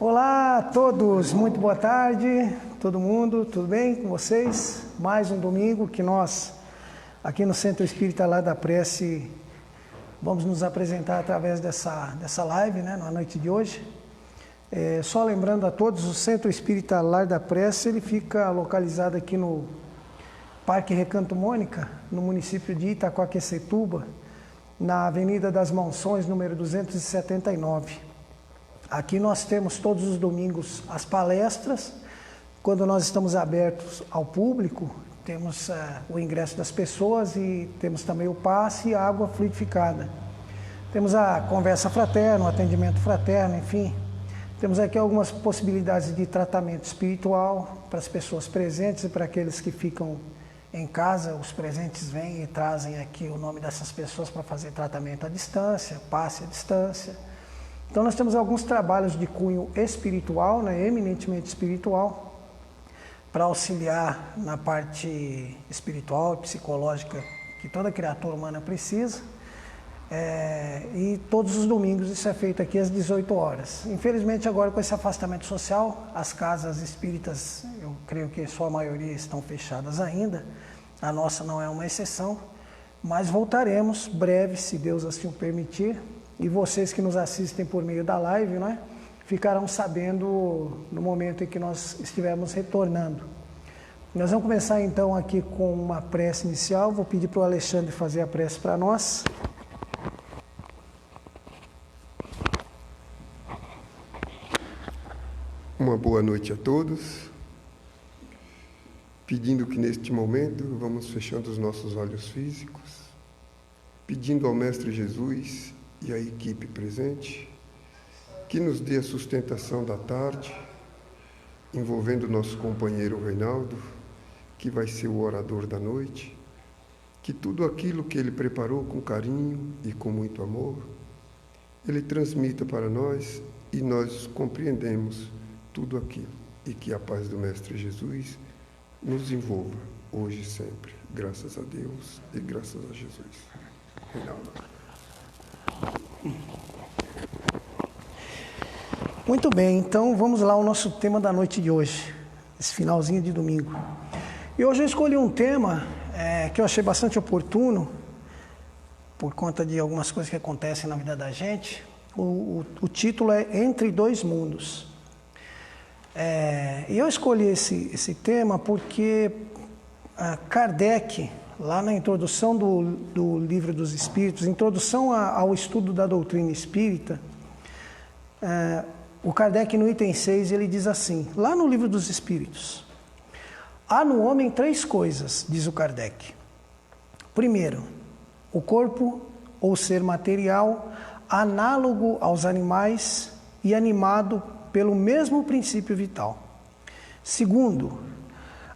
Olá a todos, muito boa tarde, todo mundo, tudo bem com vocês? Mais um domingo que nós, aqui no Centro Espírita Lar da Prece, vamos nos apresentar através dessa live, na noite de hoje. Só lembrando a todos, o Centro Espírita Lar da Prece, ele fica localizado aqui no Parque Recanto Mônica, no município de Itaquaquecetuba, na Avenida das Monções, número 279. Aqui nós temos todos os domingos as palestras. Quando nós estamos abertos ao público, temos o ingresso das pessoas e temos também o passe e a água fluidificada. Temos a conversa fraterna, o atendimento fraterno, enfim. Temos aqui algumas possibilidades de tratamento espiritual para as pessoas presentes e para aqueles que ficam em casa. Os presentes vêm e trazem aqui o nome dessas pessoas para fazer tratamento à distância, passe à distância. Então nós temos alguns trabalhos de cunho espiritual, eminentemente espiritual, para auxiliar na parte espiritual e psicológica que toda criatura humana precisa. E todos os domingos isso é feito aqui às 18 horas. Infelizmente agora com esse afastamento social, as casas espíritas, eu creio que sua maioria estão fechadas ainda, a nossa não é uma exceção, mas voltaremos breve, se Deus assim o permitir. E vocês que nos assistem por meio da live, ficarão sabendo no momento em que nós estivermos retornando. Nós vamos começar então aqui com uma prece inicial. Vou pedir para o Alexandre fazer a prece para nós. Uma boa noite a todos. Pedindo que neste momento vamos fechando os nossos olhos físicos, pedindo ao Mestre Jesus e a equipe presente, que nos dê a sustentação da tarde, envolvendo nosso companheiro Reinaldo, que vai ser o orador da noite, que tudo aquilo que ele preparou com carinho e com muito amor, ele transmita para nós e nós compreendemos tudo aquilo, e que a paz do Mestre Jesus nos envolva, hoje e sempre, graças a Deus e graças a Jesus. Reinaldo. Muito bem, então vamos lá ao nosso tema da noite de hoje, esse finalzinho de domingo. E hoje eu escolhi um tema que eu achei bastante oportuno, por conta de algumas coisas que acontecem na vida da gente. O título é Entre Dois Mundos. E eu escolhi esse tema porque Kardec, lá na introdução do Livro dos Espíritos, introdução ao estudo da doutrina espírita, o Kardec no item 6, ele diz assim, lá no Livro dos Espíritos: há no homem três coisas, diz o Kardec. Primeiro, o corpo ou ser material, análogo aos animais e animado pelo mesmo princípio vital. Segundo,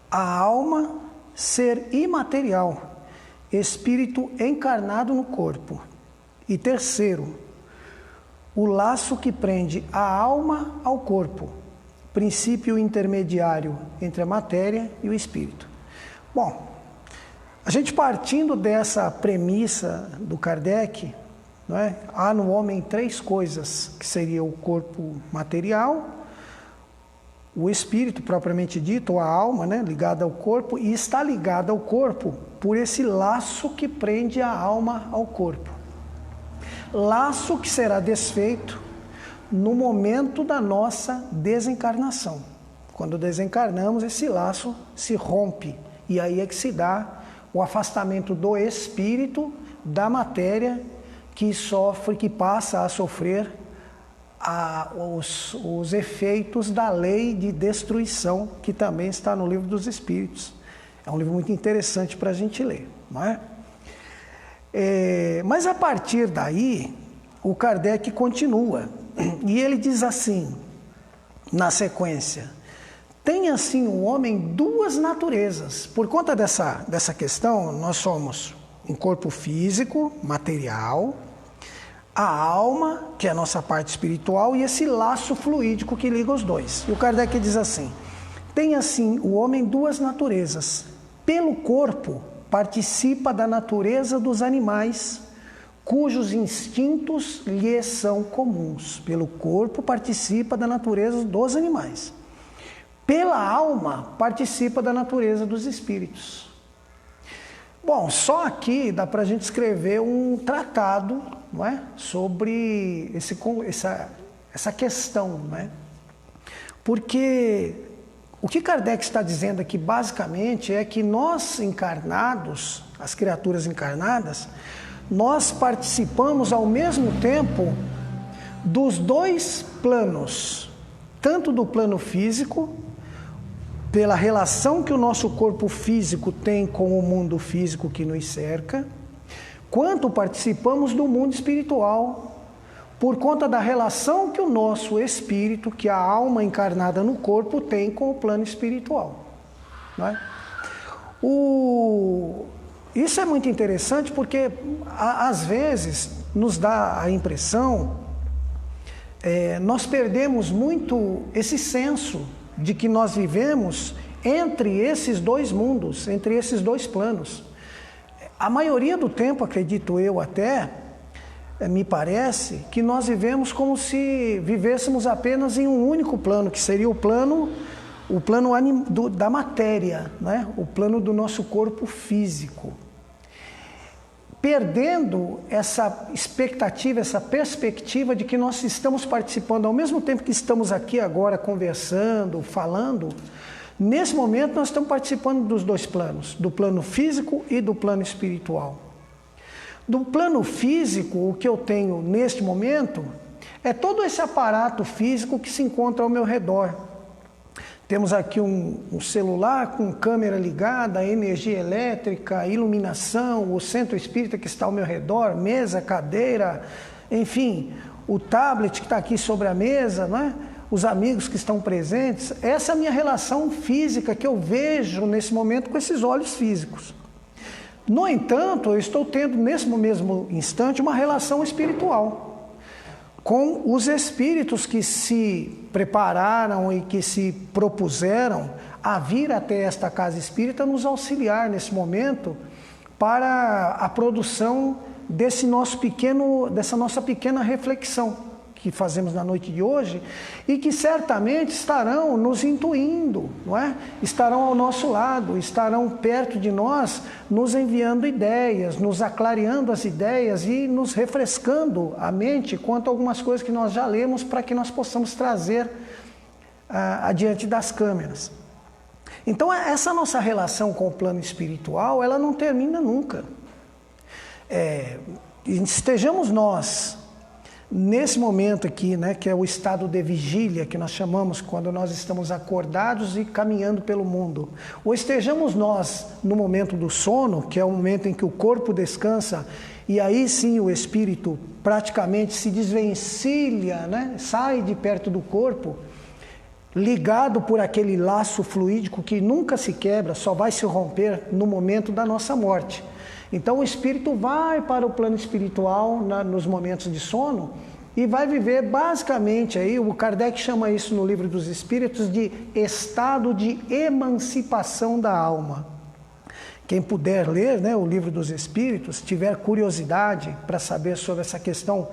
a alma, ser imaterial, espírito encarnado no corpo. E terceiro, o laço que prende a alma ao corpo, princípio intermediário entre a matéria e o espírito. Bom, a gente partindo dessa premissa do Kardec, há no homem três coisas, que seria o corpo material, o espírito propriamente dito, ou a alma, ligada ao corpo, e está ligada ao corpo por esse laço que prende a alma ao corpo. Laço que será desfeito no momento da nossa desencarnação. Quando desencarnamos, esse laço se rompe, e aí é que se dá o afastamento do espírito da matéria, que sofre, que passa a sofrer os efeitos da lei de destruição, que também está no Livro dos Espíritos. É um livro muito interessante para a gente ler, não é? Mas a partir daí, o Kardec continua, e ele diz assim, na sequência: tem assim o homem duas naturezas. Por conta dessa questão, nós somos um corpo físico, material, a alma, que é a nossa parte espiritual, e esse laço fluídico que liga os dois. E o Kardec diz assim: tem assim o homem duas naturezas. Pelo corpo, participa da natureza dos animais, cujos instintos lhes são comuns. Pelo corpo participa da natureza dos animais. Pela alma participa da natureza dos espíritos. Bom, só aqui dá para a gente escrever um tratado, não é? Sobre essa questão, não é? Porque o que Kardec está dizendo aqui basicamente é que nós encarnados, as criaturas encarnadas, nós participamos ao mesmo tempo dos dois planos, tanto do plano físico, pela relação que o nosso corpo físico tem com o mundo físico que nos cerca, quanto participamos do mundo espiritual, por conta da relação que o nosso espírito, que a alma encarnada no corpo, tem com o plano espiritual. Não é? Isso é muito interessante porque, às vezes, nos dá a impressão, nós perdemos muito esse senso de que nós vivemos entre esses dois mundos, entre esses dois planos. A maioria do tempo, acredito eu até, me parece, que nós vivemos como se vivêssemos apenas em um único plano, que seria o plano da matéria, né? O plano do nosso corpo físico. Perdendo essa expectativa, essa perspectiva de que nós estamos participando, ao mesmo tempo que estamos aqui agora conversando, falando, nesse momento nós estamos participando dos dois planos, do plano físico e do plano espiritual. Do plano físico, o que eu tenho neste momento é todo esse aparato físico que se encontra ao meu redor. Temos aqui um celular com câmera ligada, energia elétrica, iluminação, o centro espírita que está ao meu redor, mesa, cadeira, enfim, o tablet que está aqui sobre a mesa, né? Os amigos que estão presentes. Essa é a minha relação física que eu vejo nesse momento com esses olhos físicos. No entanto, eu estou tendo nesse mesmo instante uma relação espiritual com os espíritos que se prepararam e que se propuseram a vir até esta casa espírita nos auxiliar nesse momento para a produção dessa nossa pequena reflexão que fazemos na noite de hoje e que certamente estarão nos intuindo, não é? Estarão ao nosso lado, estarão perto de nós, nos enviando ideias, nos aclareando as ideias e nos refrescando a mente quanto a algumas coisas que nós já lemos para que nós possamos trazer adiante das câmeras. Então, essa nossa relação com o plano espiritual, ela não termina nunca. Estejamos nós nesse momento aqui, né, que é o estado de vigília, que nós chamamos quando nós estamos acordados e caminhando pelo mundo. Ou estejamos nós no momento do sono, que é o momento em que o corpo descansa, e aí sim o espírito praticamente se desvencilha, né, sai de perto do corpo, ligado por aquele laço fluídico que nunca se quebra, só vai se romper no momento da nossa morte. Então o espírito vai para o plano espiritual nos momentos de sono e vai viver basicamente, aí, o Kardec chama isso no Livro dos Espíritos de estado de emancipação da alma. Quem puder ler, né, o Livro dos Espíritos, tiver curiosidade para saber sobre essa questão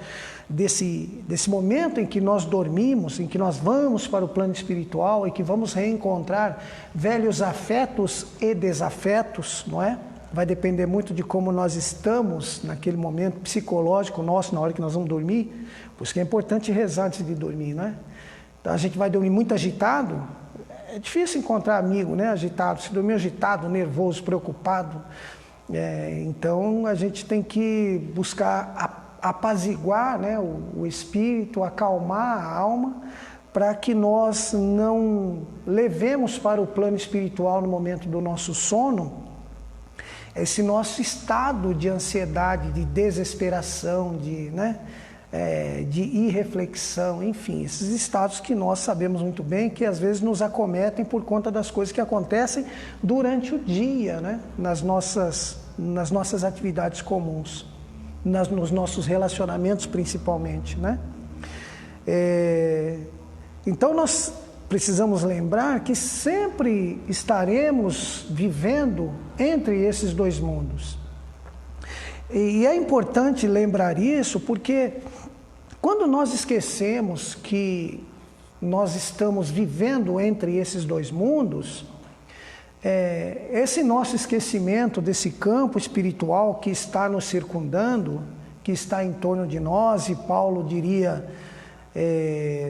desse momento em que nós dormimos, em que nós vamos para o plano espiritual e que vamos reencontrar velhos afetos e desafetos, não é? Vai depender muito de como nós estamos naquele momento psicológico nosso, na hora que nós vamos dormir. Por isso que é importante rezar antes de dormir, né? Então a gente vai dormir muito agitado. É difícil encontrar amigo, né? Agitado. Se dormir agitado, nervoso, preocupado. Então a gente tem que buscar apaziguar, né, o espírito, acalmar a alma, para que nós não levemos para o plano espiritual no momento do nosso sono esse nosso estado de ansiedade, de desesperação, de irreflexão, enfim, esses estados que nós sabemos muito bem que às vezes nos acometem por conta das coisas que acontecem durante o dia, né? nas nossas atividades comuns, nos nossos relacionamentos principalmente, né? Então nós precisamos lembrar que sempre estaremos vivendo entre esses dois mundos. E é importante lembrar isso porque quando nós esquecemos que nós estamos vivendo entre esses dois mundos, esse nosso esquecimento desse campo espiritual que está nos circundando, que está em torno de nós, e Paulo diria,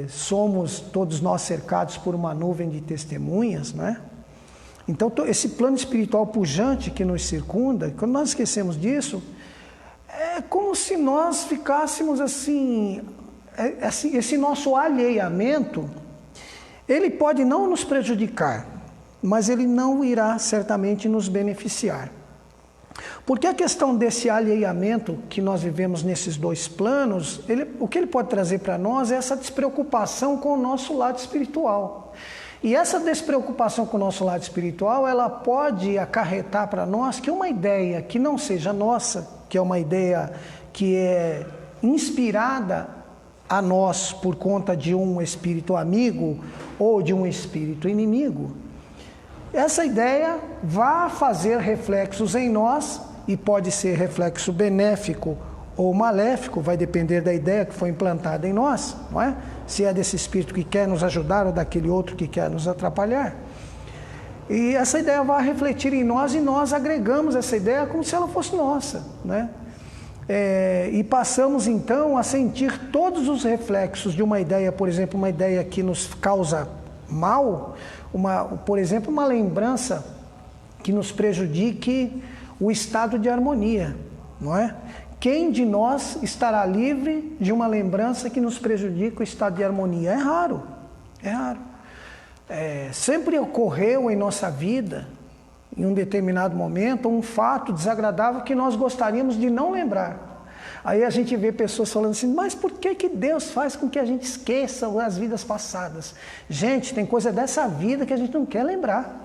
somos todos nós cercados por uma nuvem de testemunhas, né? Então esse plano espiritual pujante que nos circunda, quando nós esquecemos disso, é como se nós ficássemos assim, esse nosso alheamento, ele pode não nos prejudicar, mas ele não irá certamente nos beneficiar. Porque a questão desse alheamento que nós vivemos nesses dois planos, o que ele pode trazer para nós é essa despreocupação com o nosso lado espiritual. E essa despreocupação com o nosso lado espiritual, ela pode acarretar para nós que uma ideia que não seja nossa, que é uma ideia que é inspirada a nós por conta de um espírito amigo ou de um espírito inimigo, essa ideia vai fazer reflexos em nós, e pode ser reflexo benéfico ou maléfico, vai depender da ideia que foi implantada em nós, não é? Se é desse espírito que quer nos ajudar ou daquele outro que quer nos atrapalhar. E essa ideia vai refletir em nós e nós agregamos essa ideia como se ela fosse nossa, né? E passamos então a sentir todos os reflexos de uma ideia, por exemplo, uma ideia que nos causa mal, por exemplo, uma lembrança que nos prejudique o estado de harmonia, não é? Quem de nós estará livre de uma lembrança que nos prejudica o estado de harmonia? É raro, é raro. Sempre ocorreu em nossa vida, em um determinado momento, um fato desagradável que nós gostaríamos de não lembrar. Aí a gente vê pessoas falando assim, mas por que Deus faz com que a gente esqueça as vidas passadas? Gente, tem coisa dessa vida que a gente não quer lembrar.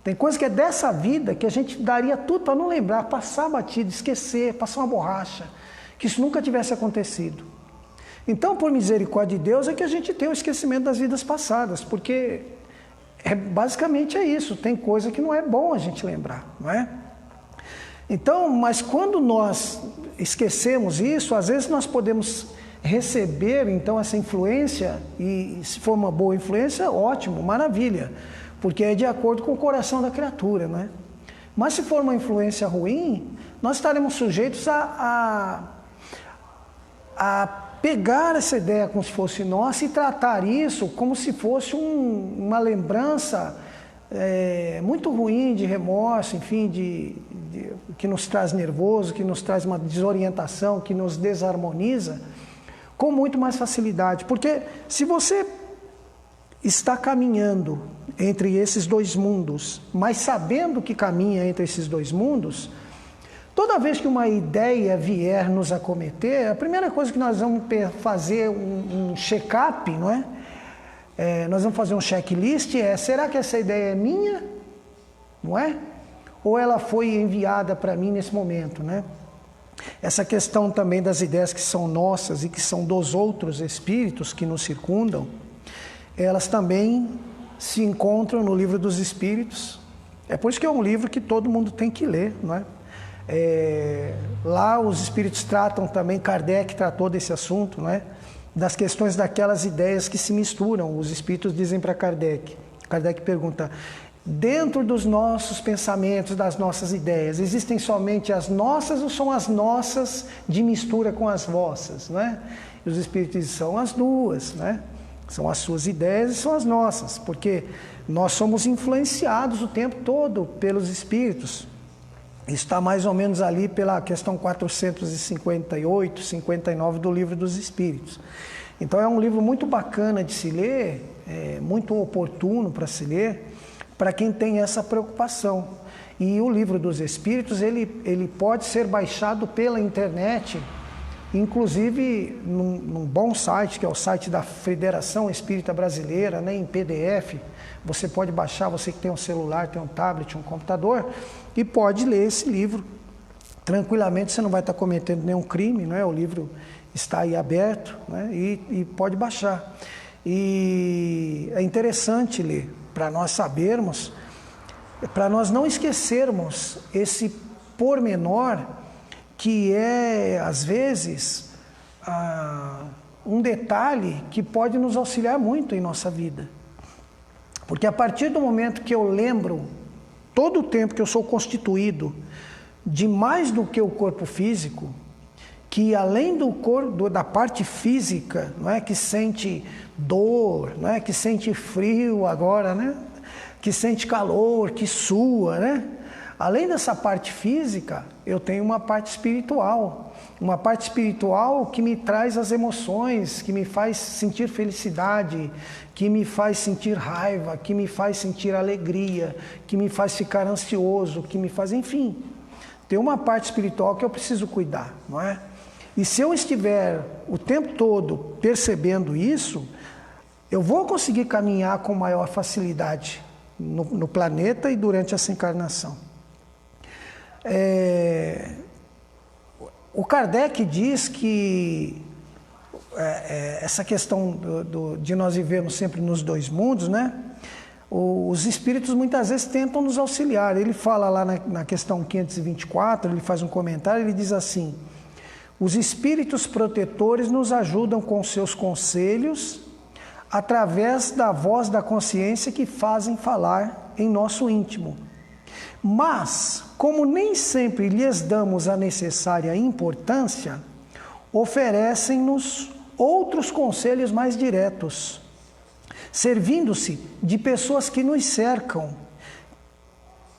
Tem coisa que é dessa vida que a gente daria tudo para não lembrar, passar batido, esquecer, passar uma borracha, que isso nunca tivesse acontecido. Então, por misericórdia de Deus, é que a gente tem o esquecimento das vidas passadas, porque basicamente é isso, tem coisa que não é bom a gente lembrar, não é? Então, mas quando nós esquecemos isso, às vezes nós podemos receber então essa influência, e se for uma boa influência, ótimo, maravilha, porque é de acordo com o coração da criatura, não é? Mas se for uma influência ruim, nós estaremos sujeitos a pegar essa ideia como se fosse nossa e tratar isso como se fosse uma lembrança muito ruim, de remorso, enfim, que nos traz nervoso, que nos traz uma desorientação, que nos desarmoniza, com muito mais facilidade. Porque se você está caminhando entre esses dois mundos, mas sabendo que caminha entre esses dois mundos, toda vez que uma ideia vier nos acometer, a primeira coisa que nós vamos fazer um check-up, não é? Nós vamos fazer um checklist, será que essa ideia é minha? Não é? Ou ela foi enviada para mim nesse momento, né? Essa questão também das ideias que são nossas e que são dos outros espíritos que nos circundam, elas também se encontram no Livro dos Espíritos. É por isso que é um livro que todo mundo tem que ler, não é? Lá os espíritos tratam também, Kardec tratou desse assunto, não é? Das questões daquelas ideias que se misturam. Os espíritos dizem para Kardec, Kardec pergunta, dentro dos nossos pensamentos, das nossas ideias, existem somente as nossas ou são as nossas de mistura com as vossas, não é? E os espíritos dizem, são as duas, né? São as suas ideias e são as nossas, porque nós somos influenciados o tempo todo pelos espíritos. Está mais ou menos ali pela questão 458, 59 do Livro dos Espíritos. Então é um livro muito bacana de se ler, muito oportuno para se ler, para quem tem essa preocupação. E o Livro dos Espíritos, ele pode ser baixado pela internet, inclusive num bom site, que é o site da Federação Espírita Brasileira, né, em PDF. Você pode baixar, você que tem um celular, tem um tablet, um computador, e pode ler esse livro tranquilamente, você não vai estar cometendo nenhum crime, não é? O livro está aí aberto, né? E pode baixar. E é interessante ler, para nós sabermos, para nós não esquecermos esse pormenor que é, às vezes, um detalhe que pode nos auxiliar muito em nossa vida. Porque a partir do momento que eu lembro, todo o tempo que eu sou constituído de mais do que o corpo físico, que além do corpo, da parte física, não é, que sente dor, não é, que sente frio agora, né, que sente calor, que sua, né? Além dessa parte física, eu tenho uma parte espiritual. Uma parte espiritual que me traz as emoções, que me faz sentir felicidade, que me faz sentir raiva, que me faz sentir alegria, que me faz ficar ansioso, que me faz, enfim. Tem uma parte espiritual que eu preciso cuidar, não é? E se eu estiver o tempo todo percebendo isso, eu vou conseguir caminhar com maior facilidade no planeta e durante essa encarnação. O Kardec diz que essa questão de nós vivermos sempre nos dois mundos, né? Os espíritos muitas vezes tentam nos auxiliar. Ele fala lá na questão 524, ele faz um comentário, ele diz assim: os espíritos protetores nos ajudam com seus conselhos através da voz da consciência que fazem falar em nosso íntimo. Mas, como nem sempre lhes damos a necessária importância, oferecem-nos outros conselhos mais diretos, servindo-se de pessoas que nos cercam,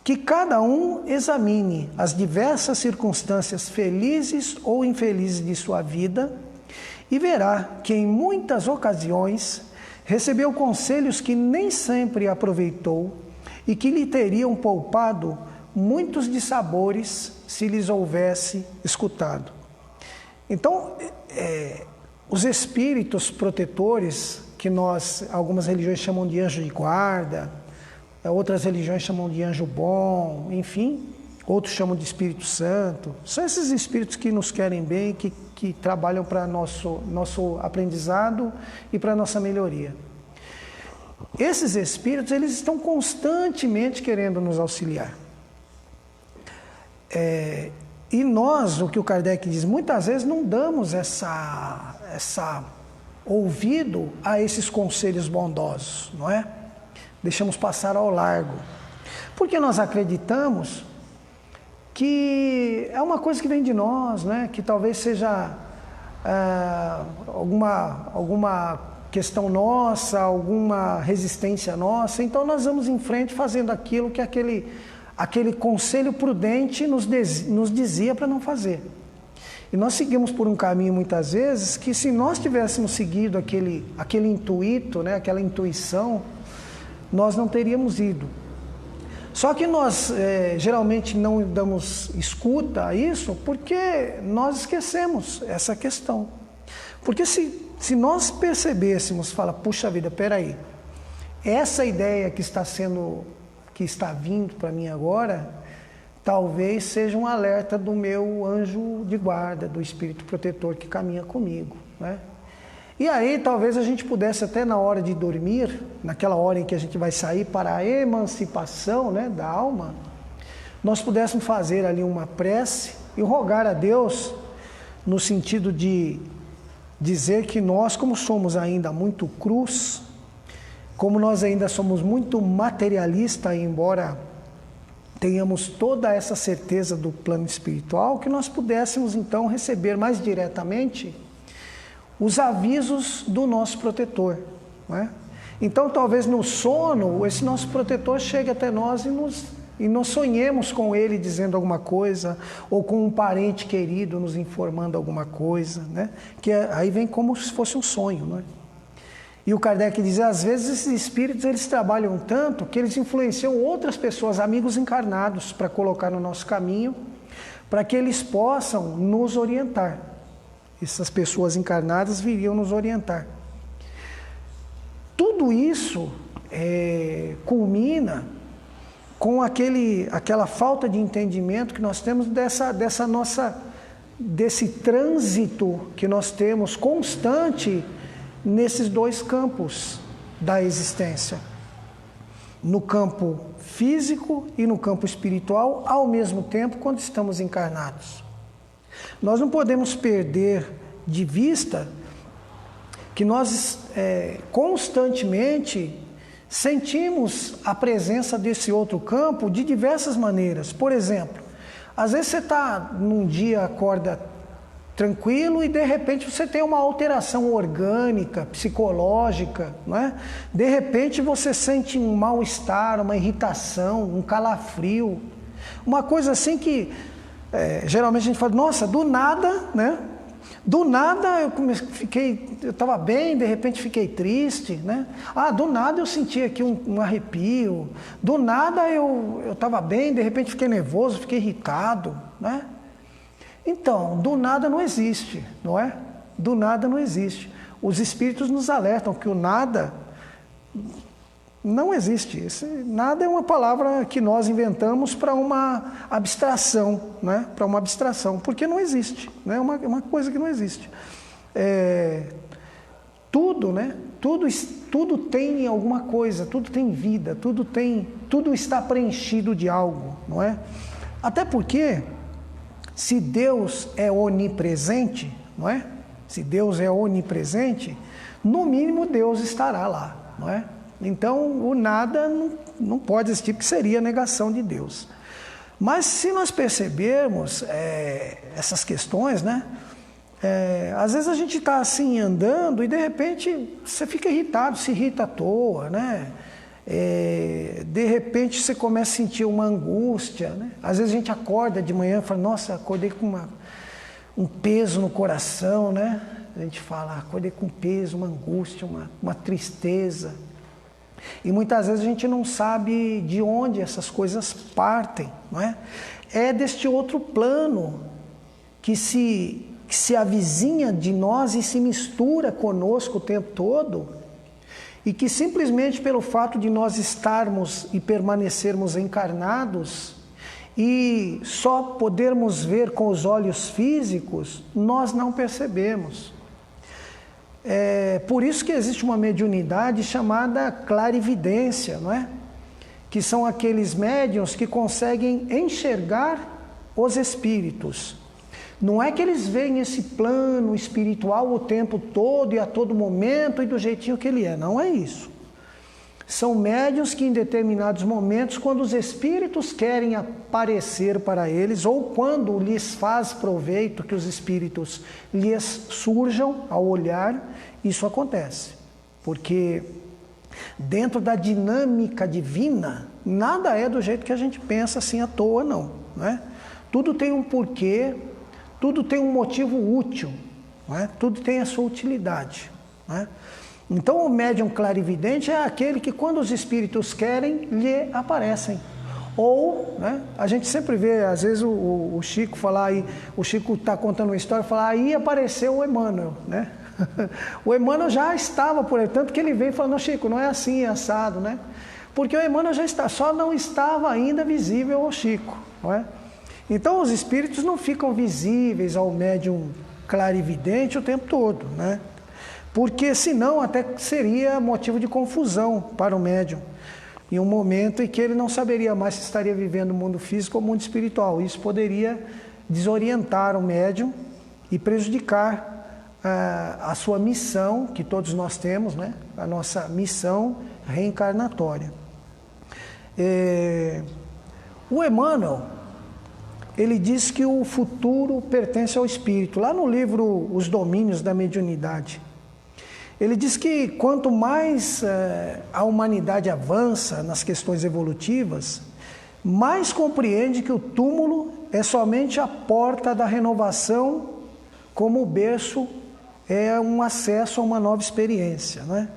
que cada um examine as diversas circunstâncias felizes ou infelizes de sua vida e verá que em muitas ocasiões recebeu conselhos que nem sempre aproveitou e que lhe teriam poupado muitos dissabores se lhes houvesse escutado. Então, os espíritos protetores, que algumas religiões chamam de anjo de guarda, outras religiões chamam de anjo bom, enfim, outros chamam de Espírito Santo, são esses espíritos que nos querem bem, que trabalham para nosso aprendizado e para nossa melhoria. Esses espíritos, eles estão constantemente querendo nos auxiliar. E nós, o que o Kardec diz, muitas vezes não damos essa ouvido a esses conselhos bondosos, não é? Deixamos passar ao largo. Porque nós acreditamos que é uma coisa que vem de nós, né? Que talvez seja alguma questão nossa, alguma resistência nossa, então nós vamos em frente fazendo aquilo que aquele conselho prudente nos dizia para não fazer. E nós seguimos por um caminho muitas vezes que, se nós tivéssemos seguido aquele intuito, né, aquela intuição, nós não teríamos ido. Só que nós geralmente não damos escuta a isso porque nós esquecemos essa questão. Porque se nós percebêssemos, puxa vida, peraí, essa ideia que está vindo para mim agora, talvez seja um alerta do meu anjo de guarda, do espírito protetor que caminha comigo, né? E aí talvez a gente pudesse até na hora de dormir, naquela hora em que a gente vai sair para a emancipação, né, da alma, nós pudéssemos fazer ali uma prece e rogar a Deus no sentido de dizer que nós, como somos ainda muito crus, como nós ainda somos muito materialistas, embora tenhamos toda essa certeza do plano espiritual, que nós pudéssemos então receber mais diretamente os avisos do nosso protetor, não é? Então talvez no sono esse nosso protetor chegue até nós e nós sonhemos com ele dizendo alguma coisa, ou com um parente querido nos informando alguma coisa, né? Que aí vem como se fosse um sonho, não é? E o Kardec diz, às vezes esses espíritos eles trabalham tanto que eles influenciam outras pessoas, amigos encarnados, para colocar no nosso caminho, para que eles possam nos orientar. Essas pessoas encarnadas viriam nos orientar. Tudo isso culmina com aquela falta de entendimento que nós temos desse trânsito que nós temos constante nesses dois campos da existência, no campo físico e no campo espiritual, ao mesmo tempo quando estamos encarnados. Nós não podemos perder de vista que nós constantemente sentimos a presença desse outro campo de diversas maneiras. Por exemplo, às vezes você está num dia, acorda tranquilo e de repente você tem uma alteração orgânica, psicológica, não é? De repente você sente um mal-estar, uma irritação, um calafrio, uma coisa assim que geralmente a gente fala, nossa, do nada, né? Do nada eu estava bem, de repente fiquei triste, né? Do nada eu senti aqui um arrepio, do nada eu estava bem, de repente fiquei nervoso, fiquei irritado, né? Então, do nada não existe, não é? Do nada não existe. Os espíritos nos alertam que o nada não existe. Nada é uma palavra que nós inventamos para uma abstração, né? Para uma abstração, porque não existe, né? É uma coisa que não existe. Tudo, né? Tudo tem alguma coisa, tudo tem vida, tudo está preenchido de algo, não é? Até porque, se Deus é onipresente, não é? Se Deus é onipresente, no mínimo Deus estará lá, não é? Então, o nada não pode existir, porque seria negação de Deus. Mas se nós percebermos essas questões, né? Às vezes a gente está assim andando e de repente você fica irritado, se irrita à toa, né? De repente você começa a sentir uma angústia, né? Às vezes a gente acorda de manhã e fala, nossa, acordei com um peso no coração, né? A gente fala, acordei com peso, uma angústia, uma tristeza. E muitas vezes a gente não sabe de onde essas coisas partem, não é? É deste outro plano que se avizinha de nós e se mistura conosco o tempo todo, e que simplesmente pelo fato de nós estarmos e permanecermos encarnados e só podermos ver com os olhos físicos, nós não percebemos. Por isso que existe uma mediunidade chamada clarividência, não é? Que são aqueles médiuns que conseguem enxergar os espíritos. Não é que eles veem esse plano espiritual o tempo todo e a todo momento e do jeitinho que ele é, não é isso. São médiuns que em determinados momentos, quando os espíritos querem aparecer para eles, ou quando lhes faz proveito que os espíritos lhes surjam ao olhar, isso acontece. Porque dentro da dinâmica divina, nada é do jeito que a gente pensa assim à toa, não é? Tudo tem um porquê, tudo tem um motivo útil, não é? Tudo tem a sua utilidade, não é? Então o médium clarividente é aquele que quando os espíritos querem, lhe aparecem. Ou, né, a gente sempre vê, às vezes o Chico falar aí, o Chico está contando uma história, falar, aí apareceu o Emmanuel, né? O Emmanuel já estava por aí, tanto que ele veio e falou, não, Chico, não é assim, é assado, né? Porque o Emmanuel já está, só não estava ainda visível ao Chico, não é? Então os espíritos não ficam visíveis ao médium clarividente o tempo todo, né? Porque senão até seria motivo de confusão para o médium, em um momento em que ele não saberia mais se estaria vivendo o mundo físico ou o mundo espiritual. Isso poderia desorientar o médium e prejudicar a sua missão, que todos nós temos, né? A nossa missão reencarnatória. O Emmanuel, ele diz que o futuro pertence ao espírito. Lá no livro Os Domínios da Mediunidade, ele diz que quanto mais a humanidade avança nas questões evolutivas, mais compreende que o túmulo é somente a porta da renovação, como o berço é um acesso a uma nova experiência, né?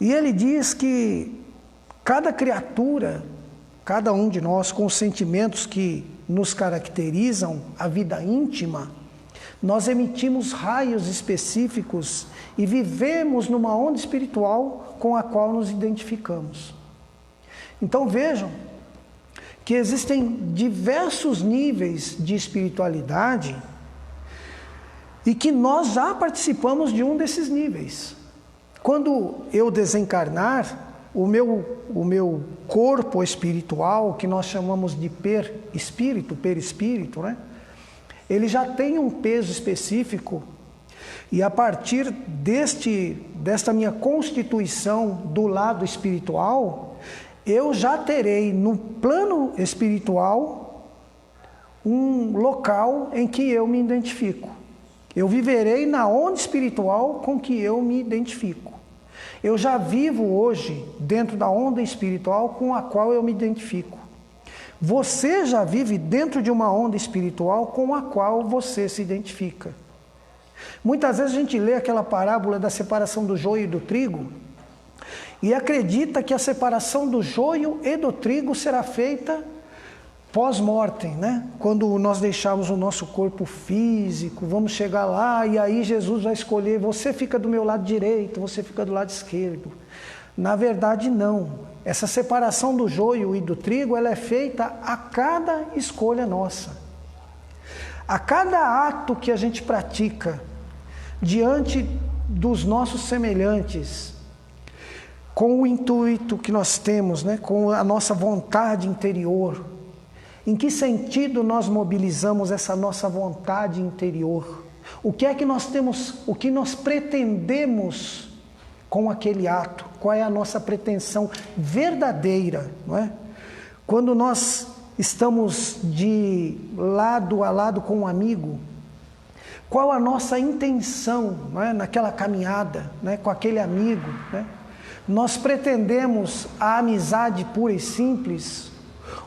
E ele diz que cada criatura, cada um de nós, com os sentimentos que nos caracterizam, a vida íntima, nós emitimos raios específicos e vivemos numa onda espiritual com a qual nos identificamos. Então vejam que existem diversos níveis de espiritualidade e que nós já participamos de um desses níveis. Quando eu desencarnar, o meu corpo espiritual, que nós chamamos de perispírito, né? Ele já tem um peso específico, e a partir desta minha constituição do lado espiritual, eu já terei no plano espiritual um local em que eu me identifico. Eu viverei na onda espiritual com que eu me identifico. Eu já vivo hoje dentro da onda espiritual com a qual eu me identifico. Você já vive dentro de uma onda espiritual com a qual você se identifica. Muitas vezes a gente lê aquela parábola da separação do joio e do trigo e acredita que a separação do joio e do trigo será feita pós-mortem, né? Quando nós deixarmos o nosso corpo físico, vamos chegar lá e aí Jesus vai escolher, você fica do meu lado direito, você fica do lado esquerdo. Na verdade, não. Essa separação do joio e do trigo, ela é feita a cada escolha nossa. A cada ato que a gente pratica diante dos nossos semelhantes, com o intuito que nós temos, né? Com a nossa vontade interior. Em que sentido nós mobilizamos essa nossa vontade interior? O que é que nós temos, o que nós pretendemos com aquele ato? Qual é a nossa pretensão verdadeira, não é? Quando nós estamos de lado a lado com um amigo, qual a nossa intenção, não é? Naquela caminhada, né? Com aquele amigo, né? Nós pretendemos a amizade pura e simples,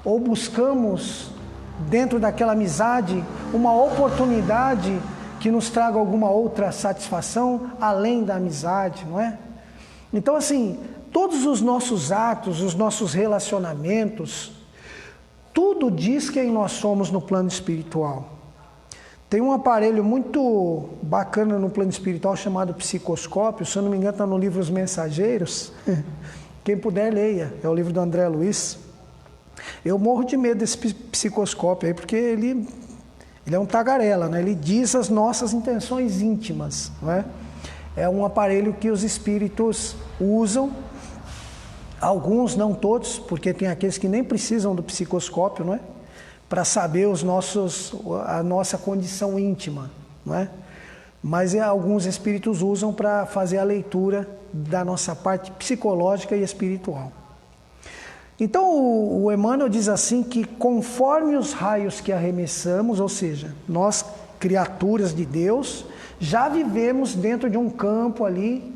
ou buscamos, dentro daquela amizade, uma oportunidade que nos traga alguma outra satisfação além da amizade, não é? Então, assim, todos os nossos atos, os nossos relacionamentos, tudo diz quem nós somos no plano espiritual. Tem um aparelho muito bacana no plano espiritual chamado psicoscópio, se eu não me engano está no livro Os Mensageiros. Quem puder, leia, é o livro do André Luiz. Eu morro de medo desse psicoscópio aí, porque ele é um tagarela, né? Ele diz as nossas intenções íntimas, não é? É um aparelho que os espíritos usam, alguns, não todos, porque tem aqueles que nem precisam do psicoscópio, não é? Para saber a nossa condição íntima, não é? Mas alguns espíritos usam para fazer a leitura da nossa parte psicológica e espiritual. Então o Emmanuel diz assim que conforme os raios que arremessamos, ou seja, nós criaturas de Deus, já vivemos dentro de um campo ali,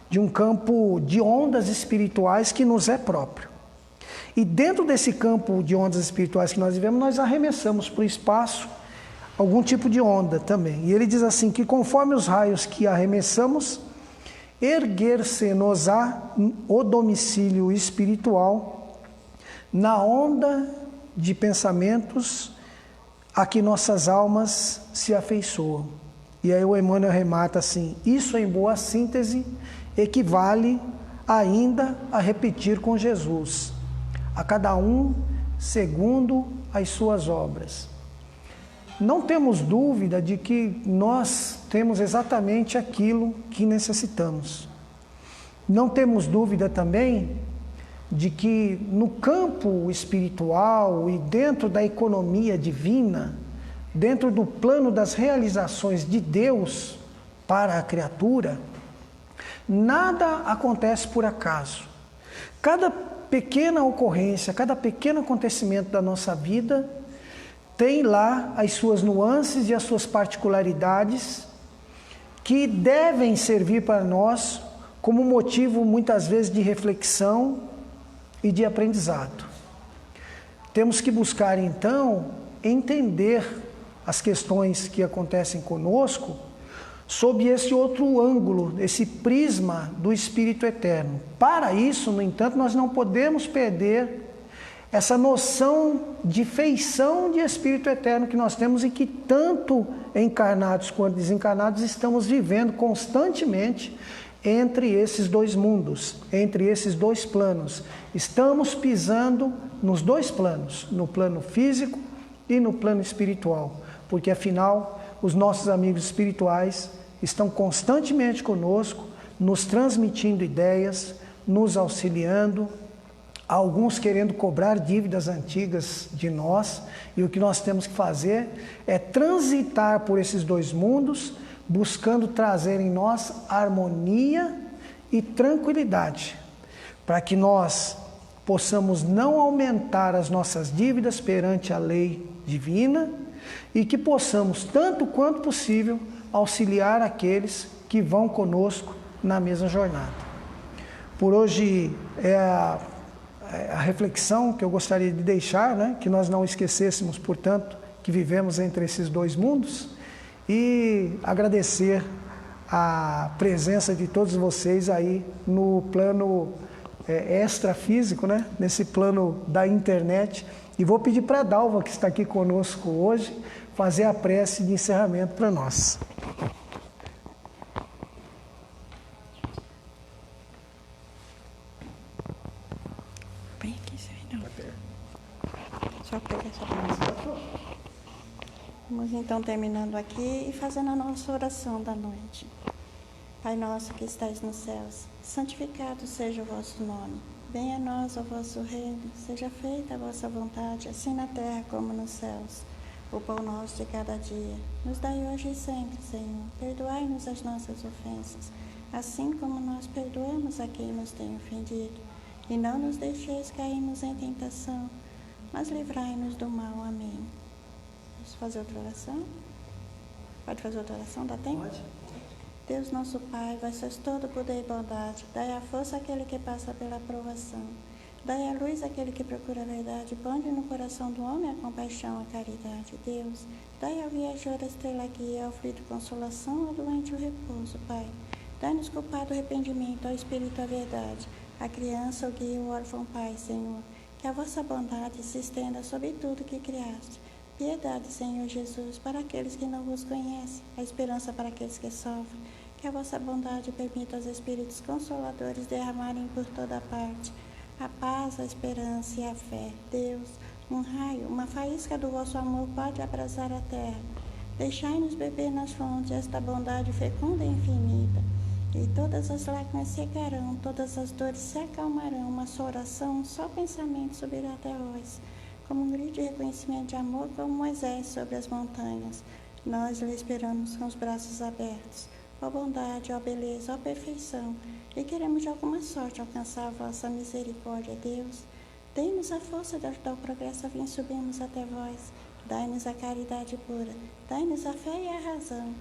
de um campo de ondas espirituais que nos é próprio. E dentro desse campo de ondas espirituais que nós vivemos, nós arremessamos para o espaço algum tipo de onda também. E ele diz assim que conforme os raios que arremessamos, erguer-se-nos-á o domicílio espiritual na onda de pensamentos a que nossas almas se afeiçoam. E aí o Emmanuel remata assim: isso em boa síntese equivale ainda a repetir com Jesus, a cada um segundo as suas obras. Não temos dúvida de que nós temos exatamente aquilo que necessitamos. Não temos dúvida também de que no campo espiritual e dentro da economia divina, dentro do plano das realizações de Deus para a criatura, nada acontece por acaso. Cada pequena ocorrência, cada pequeno acontecimento da nossa vida tem lá as suas nuances e as suas particularidades que devem servir para nós como motivo muitas vezes de reflexão e de aprendizado. Temos que buscar então entender as questões que acontecem conosco sob esse outro ângulo, esse prisma do Espírito Eterno. Para isso, no entanto, nós não podemos perder essa noção de feição de Espírito Eterno que nós temos e que tanto encarnados quanto desencarnados estamos vivendo constantemente entre esses dois mundos, entre esses dois planos. Estamos pisando nos dois planos, no plano físico e no plano espiritual, porque afinal os nossos amigos espirituais estão constantemente conosco, nos transmitindo ideias, nos auxiliando, alguns querendo cobrar dívidas antigas de nós, e o que nós temos que fazer é transitar por esses dois mundos, buscando trazer em nós harmonia e tranquilidade, para que nós possamos não aumentar as nossas dívidas perante a lei divina e que possamos, tanto quanto possível, auxiliar aqueles que vão conosco na mesma jornada. Por hoje é a reflexão que eu gostaria de deixar, né? Que nós não esquecêssemos, portanto, que vivemos entre esses dois mundos, e agradecer a presença de todos vocês aí no plano extrafísico, né? Nesse plano da internet. E vou pedir para a Dalva, que está aqui conosco hoje, fazer a prece de encerramento para nós. Bem aqui, senhor. Só pegar essa prece. Vamos então terminando aqui e fazendo a nossa oração da noite. Pai nosso que estais nos céus, santificado seja o vosso nome. Venha a nós o vosso reino, seja feita a vossa vontade, assim na terra como nos céus. O pão nosso de cada dia, nos dai hoje e sempre, Senhor. Perdoai-nos as nossas ofensas, assim como nós perdoamos a quem nos tem ofendido. E não nos deixeis cairmos em tentação, mas livrai-nos do mal. Amém. Vamos fazer outra oração? Pode fazer outra oração? Dá tempo? Pode. Deus nosso Pai, vós sois todo poder e bondade, dai a força àquele que passa pela aprovação, dai a luz àquele que procura a verdade, ponde no coração do homem a compaixão, a caridade. Deus, dai ao viajor a estrela guia, ao aflito consolação, ao doente o repouso, Pai. Dai-nos culpado arrependimento, ao Espírito a verdade, a criança o guia, o órfão, Pai, Senhor. Que a vossa bondade se estenda sobre tudo que criaste. Piedade, Senhor Jesus, para aqueles que não vos conhecem, a esperança para aqueles que sofrem. Que a vossa bondade permita aos Espíritos Consoladores derramarem por toda parte a paz, a esperança e a fé. Deus, um raio, uma faísca do vosso amor pode abrasar a terra. Deixai-nos beber nas fontes esta bondade fecunda e infinita. E todas as lágrimas secarão, todas as dores se acalmarão. Uma só oração, um só pensamento subirá até vós. Como um grito de reconhecimento de amor, como Moisés sobre as montanhas. Nós lhe esperamos com os braços abertos. Ó bondade, ó beleza, ó perfeição, e queremos de alguma sorte alcançar a vossa misericórdia, Deus. Dai-nos a força de ajudar o progresso a vir subirmos até vós. Dai-nos a caridade pura, dai-nos a fé e a razão.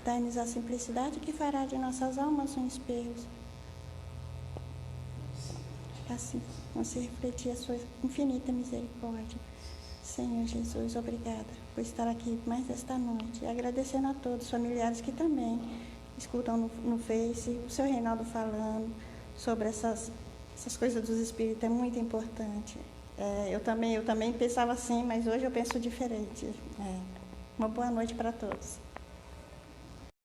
Dai-nos a simplicidade que fará de nossas almas um espelho. Assim, vamos refletir a sua infinita misericórdia. Senhor Jesus, obrigada por estar aqui mais esta noite. E agradecendo a todos os familiares que também escutam no Face, o seu Reinaldo falando sobre essas coisas dos espíritos, é muito importante. Eu também pensava assim, mas hoje eu penso diferente. Uma boa noite para todos.